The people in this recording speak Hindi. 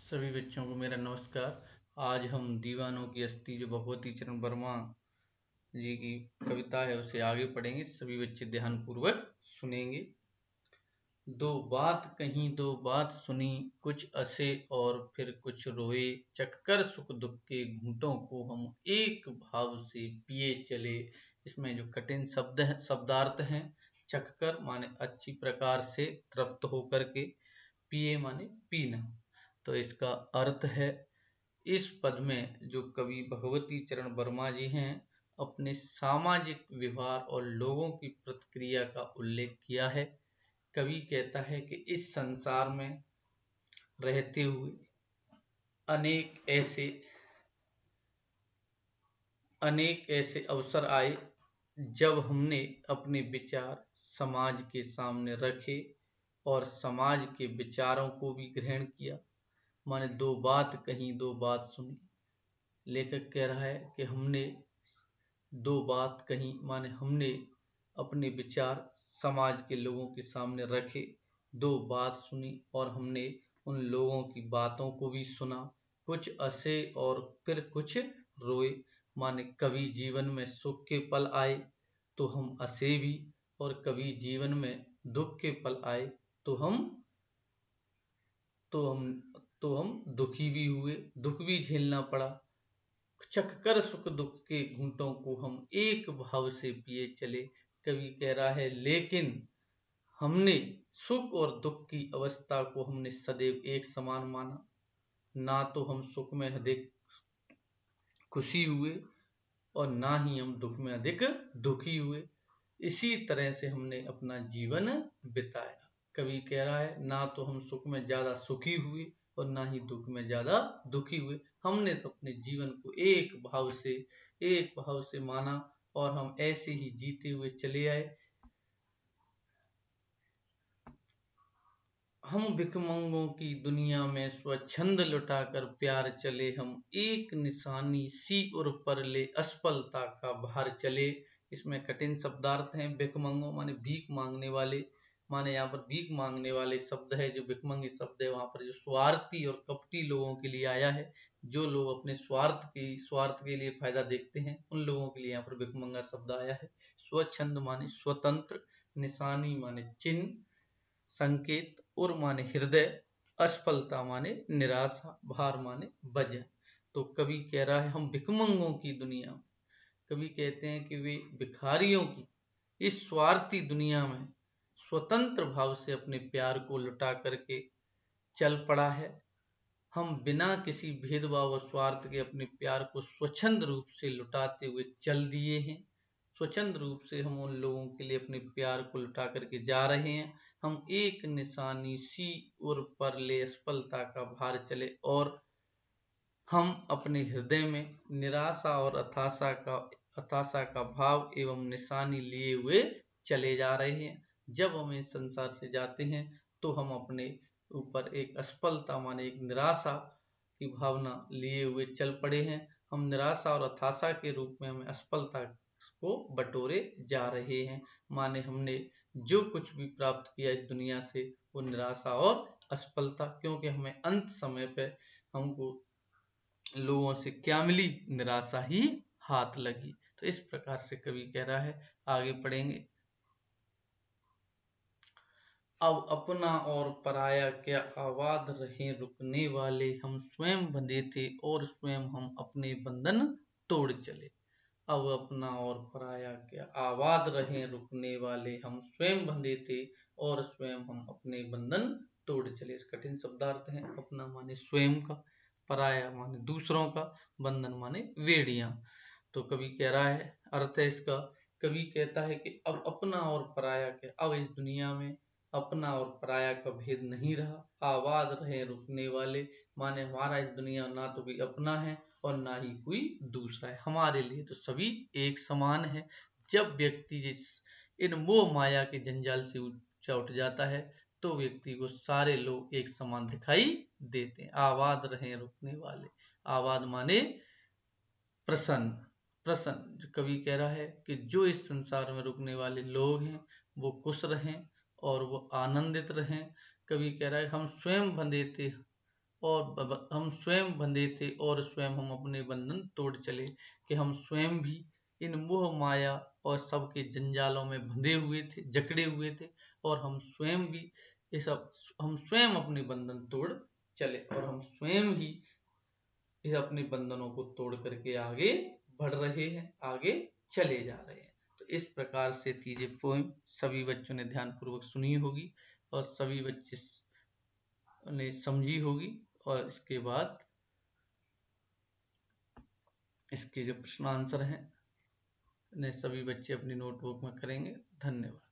सभी बच्चों को मेरा नमस्कार। आज हम दीवानों की हस्ती जो भगवती चरण वर्मा जी की कविता है उसे आगे पढ़ेंगे। सभी बच्चे ध्यानपूर्वक सुनेंगे। दो बात कहीं दो बात सुनी, कुछ हंसे और फिर कुछ रोए, चखकर सुख दुख के घूंटों को हम एक भाव से पिए चले। इसमें जो कठिन शब्दार्थ हैं, चखकर माने अच्छी प्रकार से तृप्त होकर के, पिए माने पीना। तो इसका अर्थ है, इस पद में जो कवि भगवती चरण वर्मा जी हैं, अपने सामाजिक व्यवहार और लोगों की प्रतिक्रिया का उल्लेख किया है। कवि कहता है कि इस संसार में रहते हुए अनेक ऐसे अवसर आए जब हमने अपने विचार समाज के सामने रखे और समाज के विचारों को भी ग्रहण किया। माने दो बात कही दो बात सुनी। लेखक कह रहा है कि हमने दो बात कही माने हमने अपने विचार समाज के लोगों के सामने रखे, दो बात सुनी और हमने उन लोगों की बातों को भी सुना। कुछ हंसे और फिर कुछ रोए, माने कभी जीवन में सुख के पल आए तो हम हंसे भी, और कभी जीवन में दुख के पल आए तो हम दुखी भी हुए, दुख भी झेलना पड़ा। चखकर सुख दुख के घूंटों को हम एक भाव से पिए चले। कवि कह रहा है, लेकिन हमने सुख और दुख की अवस्था को हमने सदैव एक समान माना। ना तो हम सुख में अधिक खुशी हुए और ना ही हम दुख में अधिक दुखी हुए। इसी तरह से हमने अपना जीवन बिताया। कवि कह रहा है, ना तो हम सुख में ज्यादा सुखी हुए और ना ही दुख में ज्यादा दुखी हुए। हमने तो अपने जीवन को एक भाव से माना और हम ऐसे ही जीते हुए चले आए। हम भिखमंगों की दुनिया में स्वच्छंद लुटाकर प्यार चले, हम एक निशानी सी उर पर ले असफलता का भार चले। इसमें कठिन शब्दार्थ हैं। भिखमंगों माने भीख मांगने वाले, माने यहाँ पर भीख मांगने वाले शब्द है। जो भिखमंगी शब्द है वहां पर जो स्वार्थी और कपटी लोगों के लिए आया है, जो लोग अपने स्वार्थ के लिए फायदा देखते हैं, उन लोगों के लिए यहाँ पर भिखमंगा शब्द आया है। स्वच्छंद माने स्वतंत्र, निशानी माने चिन्ह, संकेत, उर माने हृदय, असफलता माने निराशा, भार माने वजन। तो कवि कह रहा है, हम भिखमंगों की दुनिया में, कवि कहते हैं कि वे भिखारियों की इस स्वार्थी दुनिया में स्वतंत्र भाव से अपने प्यार को लुटा करके चल पड़ा है। हम बिना किसी भेदभाव और स्वार्थ के अपने प्यार को स्वच्छंद रूप से लुटाते हुए चल दिए हैं। स्वच्छंद रूप से हम उन लोगों के लिए अपने प्यार को लुटा करके जा रहे हैं। हम एक निशानी सी उर पर ले असफलता का भार चले, और हम अपने हृदय में निराशा और हताशा का भाव एवं निशानी लिए हुए चले जा रहे हैं। जब हम इस संसार से जाते हैं तो हम अपने ऊपर एक असफलता माने एक निराशा की भावना लिए हुए चल पड़े हैं। हम निराशा और हताशा के रूप में हमें असफलता को बटोरे जा रहे हैं। माने हमने जो कुछ भी प्राप्त किया इस दुनिया से, वो निराशा और असफलता, क्योंकि हमें अंत समय पे हमको लोगों से क्या मिली, निराशा ही हाथ लगी। तो इस प्रकार से कवि कह रहा है। आगे पढ़ेंगे। अब अपना और पराया क्या आवाज रहे रुकने वाले, हम स्वयं बंधे थे और स्वयं हम अपने बंधन तोड़ चले। अब अपना और पराया क्या आवाज रहे रुकने वाले, हम स्वयं बंधे थे और स्वयं हम अपने बंधन तोड़ चले। इस कठिन शब्दार्थ है। अपना माने स्वयं का, पराया माने दूसरों का, बंधन माने वेड़ियां। तो कवि कह रहा है, अर्थ है इसका, कवि कहता है कि अब अपना और पराया क्या, अब इस दुनिया में अपना और पराया का भेद नहीं रहा। आवाज रहे रुकने वाले माने हमारा इस दुनिया में ना तो कोई अपना है और ना ही कोई दूसरा है। हमारे लिए तो सभी एक समान है। जब व्यक्ति इन मोह माया के जंजाल से ऊंचा उठ जाता है तो व्यक्ति को सारे लोग एक समान दिखाई देते हैं। आवाज रहे रुकने वाले, आवाज माने प्रसन्न। कवि कह रहा है कि जो इस संसार में रुकने वाले लोग हैं वो खुश रहें और वो आनंदित रहें। कवि कह रहा है, हम स्वयं बंधे थे और हम स्वयं बंधे थे और स्वयं हम अपने बंधन तोड़ चले, कि हम स्वयं भी इन मोह माया और सबके जंजालों में बंधे हुए थे, जकड़े हुए थे, और हम स्वयं भी हम स्वयं अपने बंधन तोड़ चले, और हम स्वयं ही इस अपने बंधनों को तोड़ करके आगे बढ़ रहे हैं, आगे चले जा रहे हैं। तो इस प्रकार से थी ये पोएम। सभी बच्चों ने ध्यानपूर्वक सुनी होगी और सभी बच्चे ने समझी होगी, और इसके बाद इसके जो प्रश्न आंसर हैं ने सभी बच्चे अपनी नोटबुक में करेंगे। धन्यवाद।